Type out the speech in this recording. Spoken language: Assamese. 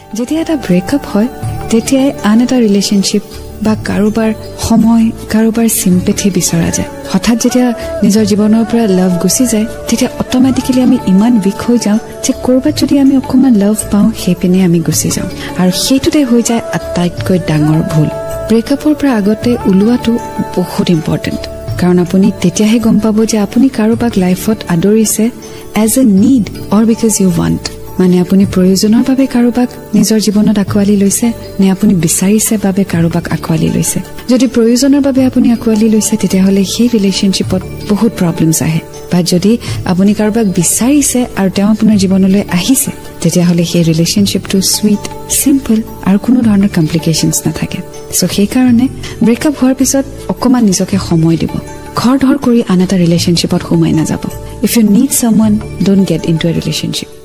যেতিয়া এটা ব্ৰেকআপ হয় তেতিয়াই আন এটা ৰিলেশ্যনশ্বিপ বা কাৰোবাৰ সময় কাৰোবাৰ চিম্পেথি বিচৰা যায় হঠাৎ যেতিয়া নিজৰ জীৱনৰ পৰা লাভ গুচি যায় তেতিয়া অট'মেটিক্যালি আমি ইমান উইক হৈ যাওঁ যে কৰবাত যদি আমি অকমান লাভ পাওঁ সেইপিনে আমি গুচি যাওঁ আৰু সেইটোতে হৈ যায় আটাইতকৈ ডাঙৰ ভুল ব্ৰেকআপৰ পৰা আগতে ওলোৱাটো বহুত ইম্পৰ্টেণ্ট কাৰণ আপুনি তেতিয়াহে গম পাব যে আপুনি কাৰোবাক লাইফত আদৰিছে as a need or because you want মানে আপুনি প্ৰয়োজনৰ বাবে কাৰোবাক নিজৰ জীৱনত আকোৱালি লৈছে নে আপুনি বিচাৰিছে বাবে কাৰোবাক আকোৱালি লৈছে যদি প্ৰয়োজনৰ বাবে আপুনি আকোৱালি লৈছে তেতিয়াহ'লে সেই ৰিলেশ্যনশ্বিপত বহুত প্ৰব্লেমছ আহে বা যদি আপুনি কাৰোবাক বিচাৰিছে আৰু তেওঁ আপোনাৰ জীৱনলৈ আহিছে তেতিয়াহ'লে সেই ৰিলেশ্যনশ্বিপটো সুইট সিম্পল আৰু কোনো ধৰণৰ কমপ্লিকেশ্যনছ নাথাকে সো সেইকাৰণে ব্ৰেকআপ হোৱাৰ পিছত অকমান নিজকে সময় দিব ঘৰ ধৰ কৰি আন এটা ৰিলেশ্যনশ্বিপত সোমাই নাযাব if you need someone don't get into a relationship